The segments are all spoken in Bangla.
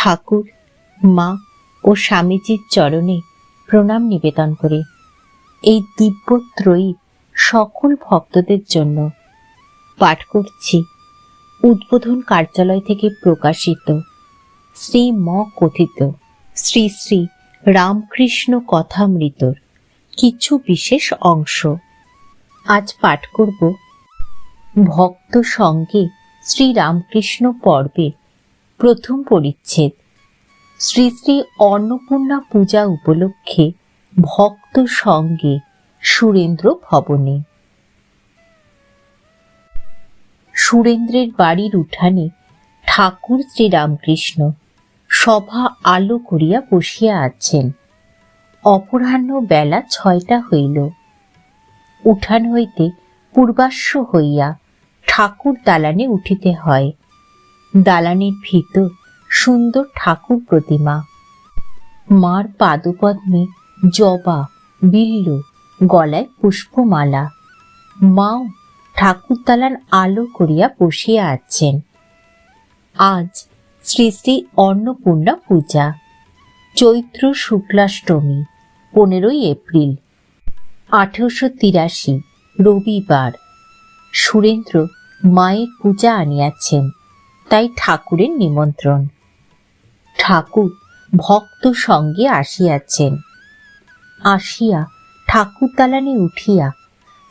ঠাকুর, মা ও স্বামীজির চরণে প্রণাম নিবেদন করে এই দিব্যত্রয়ী সকল ভক্তদের জন্য পাঠ করছি উদ্বোধন কার্যালয় থেকে প্রকাশিত শ্রী ম কথিত শ্রী শ্রী রামকৃষ্ণ কথামৃতর কিছু বিশেষ অংশ। আজ পাঠ করব ভক্ত সঙ্গে শ্রী রামকৃষ্ণ পর্বের প্রথম পরিচ্ছেদ। শ্রী শ্রী অন্নপূর্ণা পূজা উপলক্ষে ভক্ত সঙ্গে সুরেন্দ্র ভবনে। সুরেন্দ্রের বাড়ির উঠানে ঠাকুর শ্রী রামকৃষ্ণ সভা আলো করিয়া বসিয়া আছেন। অপরাহ্ন বেলা 6টা হইল। উঠান হইতে পূর্বাশ্ব হইয়া ঠাকুর দালানে উঠিতে হয়। দালানের ভিতর সুন্দর ঠাকুর প্রতিমা, মার পাদপদ্মে জবা, বিল্ল, গলায় পুষ্পমালা। মাও ঠাকুর দালান আলো করিয়া বসিয়া আছেন। আজ শ্রী শ্রী অন্নপূর্ণা পূজা, চৈত্র শুক্লাষ্টমী, 15ই এপ্রিল 1883, রবিবার। সুরেন্দ্র মায়ের পূজা আনিয়াছেন, তাই ঠাকুরের নিমন্ত্রণ। ঠাকুর ভক্ত সঙ্গে আসিয়াছেন। আসিয়া ঠাকুর দালানে উঠিয়া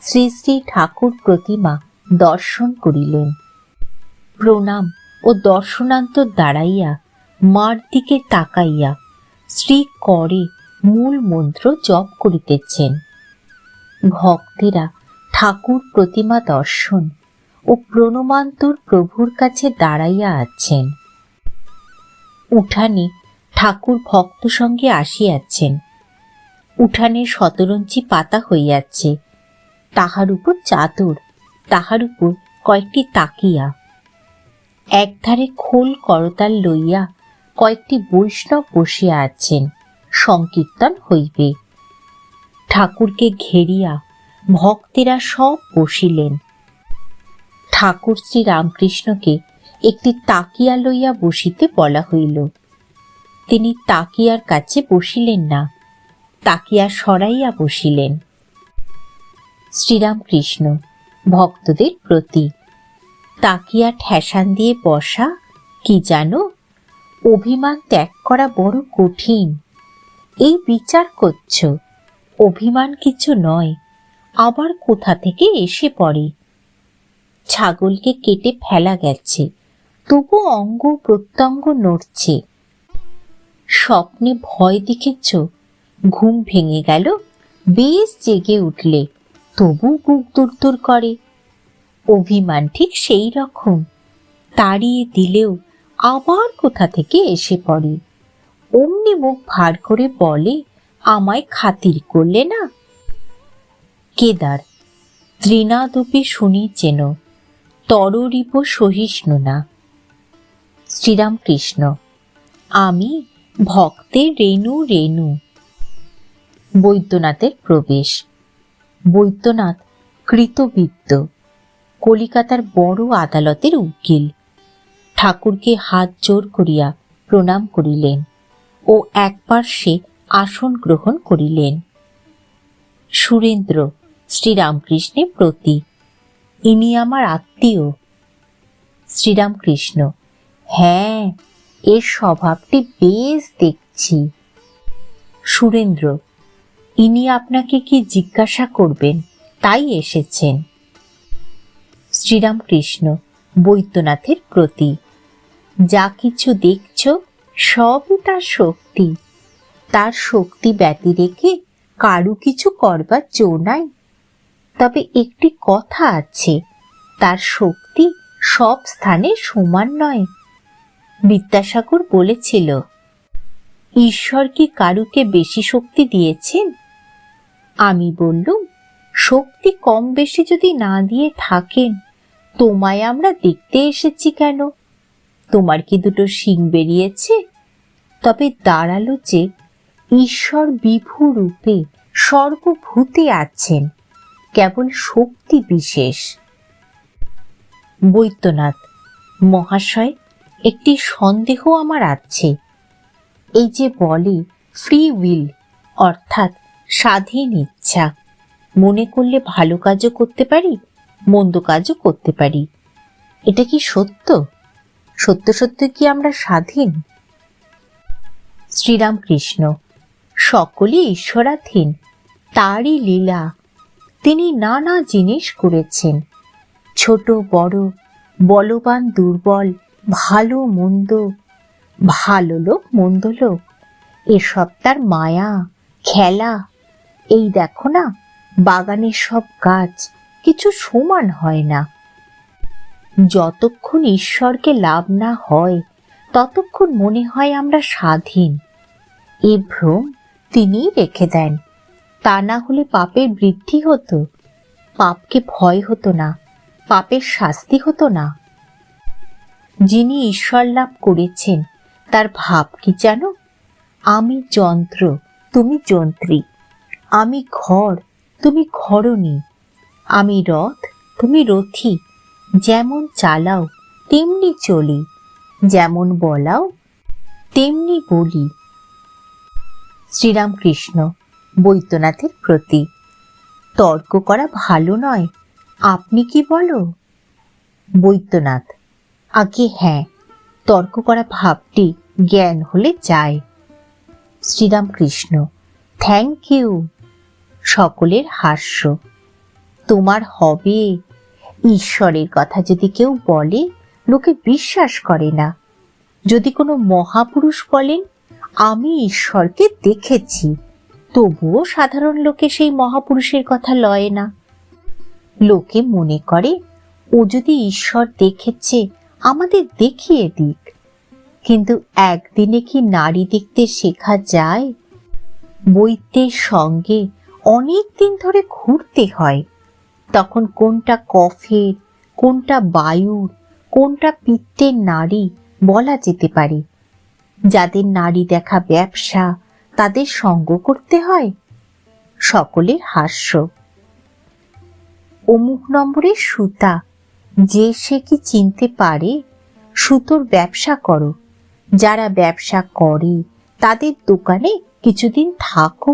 শ্রী শ্রী ঠাকুর প্রতিমা দর্শন করিলেন। প্রণাম ও দর্শনান্তর দাঁড়াইয়া মার দিকে তাকাইয়া শ্রী করে মূল মন্ত্র জপ করিতেছেন। ভক্তেরা ঠাকুর প্রতিমা দর্শন ও প্রণমান্তর প্রভুর কাছে দাঁড়াইয়া আছেন। উঠানে ঠাকুর ভক্ত সঙ্গে আসিয়াছেন। উঠানে শতরঞ্চি পাতা হইয়াছে, তাহার উপর চাদর, তাহার উপর কয়েকটি তাকিয়া। একধারে খোল করতাল লইয়া কয়েকটি বৈষ্ণব বসিয়া আছেন, সংকীর্তন হইবে। ঠাকুরকে ঘেরিয়া ভক্তেরা সব বসিলেন। ঠাকুর শ্রী রামকৃষ্ণকে একটি তাকিয়া লইয়া বসিতে বলা হইল। তিনি তাকিয়ার কাছে বসিলেন না, তাকিয়া সরাইয়া বসিলেন। শ্রীরামকৃষ্ণ ভক্তদের প্রতি তাকিয়া ঠেসান দিয়ে বসা কি জানো, অভিমান ত্যাগ করা বড় কঠিন। এই বিচার করছ, অভিমান কিছু নয়, আবার কোথা থেকে এসে পড়ে। ছাগলকে কেটে ফেলা গেছে, তবু অঙ্গ প্রত্যঙ্গ নড়ছে। স্বপ্নে ভয় দেখেছ, ঘুম ভেঙে গেল, বেশ জেগে উঠলে, তবু বুক দুরদুর করে। অভিমান ঠিক সেই রকম, তাড়িয়ে দিলেও আবার কোথা থেকে এসে পড়ে। অমনি মুখ ভার করে বলে, আমায় খাতির করলে না। কেদার তৃণাদপি শুনি চেন, তররিপ সহিষ্ণু না। শ্রীরামকৃষ্ণ আমি ভক্তের রেণু রেণু। বৈদ্যনাথের প্রবেশ। বৈদ্যনাথ কৃতবিদ্য, কলিকাতার বড় আদালতের উকিল। ঠাকুরকে হাত জোর করিয়া প্রণাম করিলেন ও একপার্শ্বে আসন গ্রহণ করিলেন। সুরেন্দ্র শ্রীরামকৃষ্ণের প্রতি, ইনি আমার আত্মীয়। শ্রীরামকৃষ্ণ হ্যাঁ, এর স্বভাবটি বেশ দেখছি। সুরেন্দ্র ইনি আপনাকে কি জিজ্ঞাসা করবেন, তাই এসেছেন। শ্রীরামকৃষ্ণ বৈদ্যনাথের প্রতি, যা কিছু দেখছ সবই তার শক্তি। তার শক্তি ব্যতি রেখে কারু কিছু করবার জো নাই। তবে একটি কথা আছে, তার শক্তি সব স্থানে সমান নয়। বিদ্যাসাগর বলেছিল, ঈশ্বর কি কারুকে বেশি শক্তি দিয়েছেন? আমি বললুম, শক্তি কম বেশি যদি না দিয়ে থাকেন, তোমায় আমরা দেখতে এসেছি কেন? তোমার কি দুটো শিং বেরিয়েছে? তবে দাঁড়ালো যে ঈশ্বর বিভু রূপে সর্বভূতে আছেন, কেবল শক্তি বিশেষ। বৈদ্যনাথ মহাশয়, একটি সন্দেহ আমার আছে, এই যে বলে ফ্রি উইল, অর্থাৎ স্বাধীন ইচ্ছা, মনে করলে ভালো কাজও করতে পারি, মন্দ কাজও করতে পারি। এটা কি সত্য? সত্য সত্য কি আমরা স্বাধীন? শ্রীরামকৃষ্ণ: সকলই ঈশ্বরাধীন, তারই লীলা। তিনি নানা জিনিস করেছেন, ছোট বড়, বলবান দুর্বল, ভালো মন্দ, ভালো লোক মন্দ লোক, এসব তার মায়া খেলা। এই দেখো না, বাগানের সব গাছ কিছু সমান হয় না। যতক্ষণ ঈশ্বরকে লাভ না হয় ততক্ষণ মনে হয় আমরা স্বাধীন। এ ভ্রম তিনিই রেখে দেন, তা না হলে পাপের বৃদ্ধি হতো, পাপকে ভয় হতো না, পাপের শাস্তি হতো না। যিনি ঈশ্বর লাভ করেছেন তার ভাব কি জানো? আমি যন্ত্র, তুমি যন্ত্রী। আমি ঘর, তুমি ঘরণী। আমি রথ, তুমি রথী। যেমন চালাও তেমনি চলি, যেমন বলাও তেমনি বলি। শ্রীরামকৃষ্ণ বৈদ্যনাথের প্রতি: তর্ক করা ভালো নয়, আপনি কি বলো? বৈদ্যনাথ: আগে হ্যাঁ, তর্ক করা ভাবটি জ্ঞান হলে যায়। Sri Ramakrishna: thank you. সকলের হাস্য। তোমার হবে? ঈশ্বরের কথা যদি কেউ বলে লোকে বিশ্বাস করে না। যদি কোনো মহাপুরুষ বলেন আমি ঈশ্বরকে দেখেছি, তবুও সাধারণ লোকে সেই মহাপুরুষের কথা লয় না। লোকে মনে করে ও যদি ঈশ্বর দেখেছে আমাদের দেখিয়ে দিক। কিন্তু একদিনে কি নারী দেখতে শেখা যায়? বৈদ্যের সঙ্গে অনেক দিন ধরে ঘুরতে হয়, তখন কোনটা কফের, কোনটা বায়ুর, কোনটা পিত্তের নারী বলা যেতে পারে। যাদের নারী দেখা ব্যবসা তাদের সঙ্গ করতে হয়। সকলের হাস্য। অমুক নম্বরের সুতা, যে সে কি চিনতে পারে? সুতোর ব্যবসা করো, যারা ব্যবসা করে তাদের দোকানে কিছুদিন থাকো,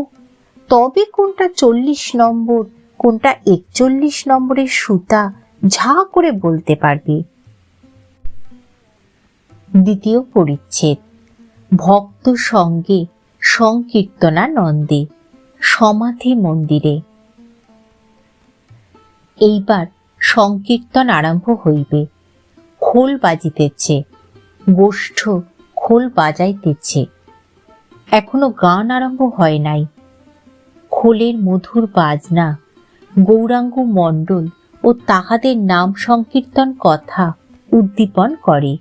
তবে কোনটা 40 নম্বর, কোনটা 41 নম্বরের সুতা ঝা করে বলতে পারবে। দ্বিতীয় পরিচ্ছেদ। ভক্ত সঙ্গে সংকীর্তনানন্দে, সমাধি মন্দিরে। এইবার সংকীর্তন আরম্ভ হইবে। খোল বাজিতেছে, গোষ্ঠ খোল বাজাইতেছে। এখনো গান আরম্ভ হয় নাই। খোলের মধুর বাজনা গৌরাঙ্গ মণ্ডল ও তাহাদের নাম সংকীর্তন কথা উদ্দীপন করে।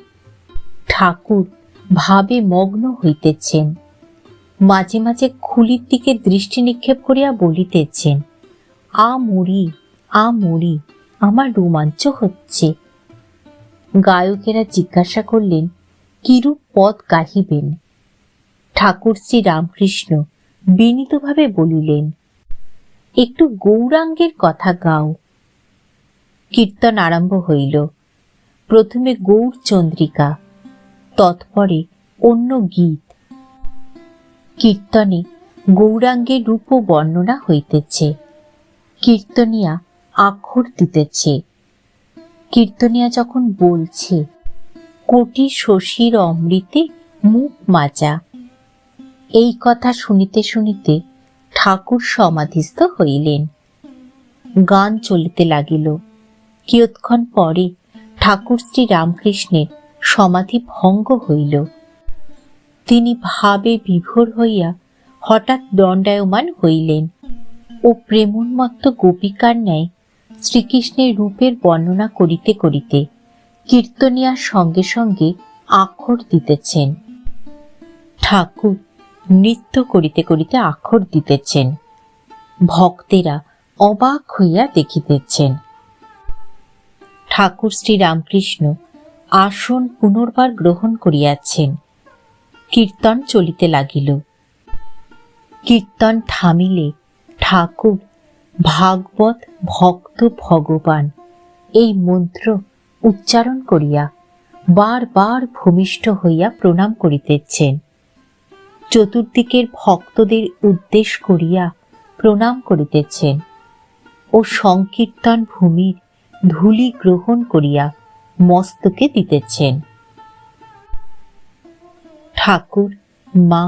ঠাকুর ভাবে মগ্ন হইতেছেন। মাঝে মাঝে খুলির দিকে দৃষ্টি নিক্ষেপ করিয়া বলিতেছেন, আ মরি, আ মরি, আমার রোমাঞ্চ হচ্ছে। গায়কেরা জিজ্ঞাসা করলেন কিরূপ পদ গাহিবেন। ঠাকুর শ্রী রামকৃষ্ণ বিনীতভাবে বলিলেন, একটু গৌরাঙ্গের কথা গাও। কীর্তন আরম্ভ হইল। প্রথমে গৌর চন্দ্রিকা, তৎপরে অন্য গীত। কীর্তনে গৌরাঙ্গের রূপ বর্ণনা হইতেছে। কীর্তনিয়া আক্ষর দিতেছে। কীর্তনিয়া যখন বলছে, কোটি শশীর অমৃতে মুখ মাজা, এই কথা শুনিতে শুনিতে ঠাকুর সমাধিস্থ হইলেন। গান চলিতে লাগিল। কিয়ৎক্ষণ পরে ঠাকুর শ্রী রামকৃষ্ণের সমাধি ভঙ্গ হইল। তিনি ভাবে বিভোর হইয়া হঠাৎ দণ্ডায়মান হইলেন ও প্রেমোন্মত্ত গোপিকার ন্যায় শ্রীকৃষ্ণের রূপের বর্ণনা করিতে করিতে কীর্তনিয়ার সঙ্গে সঙ্গে আক্ষর দিতেছেন। ঠাকুর নৃত্য করিতে করিতে আক্ষর দিতেছেন। ভক্তেরা অবাক হইয়া দেখিতেছেন। ঠাকুর শ্রী রামকৃষ্ণ আসন পুনর্বার গ্রহণ করিয়াছেন। কীর্তন চলিতে লাগিল। কীর্তন থামিলে ঠাকুর ভাগবত ভক্ত ভগবান এই মন্ত্র উচ্চারণ করিয়া বার বার ভূমিষ্ঠ হইয়া প্রণাম করিতেছেন। চতুর্দিকের ভক্তদের উদ্দেশ করিয়া প্রণাম করিতেছেন ও সংকীর্তন ভূমির ধূলি গ্রহণ করিয়া মস্তকে দিতেছেন। ঠাকুর, মা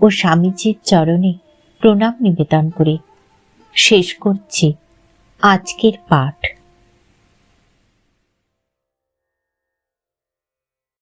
ও স্বামীজির চরণে প্রণাম নিবেদন করে শেষ করছি আজকের পাঠ।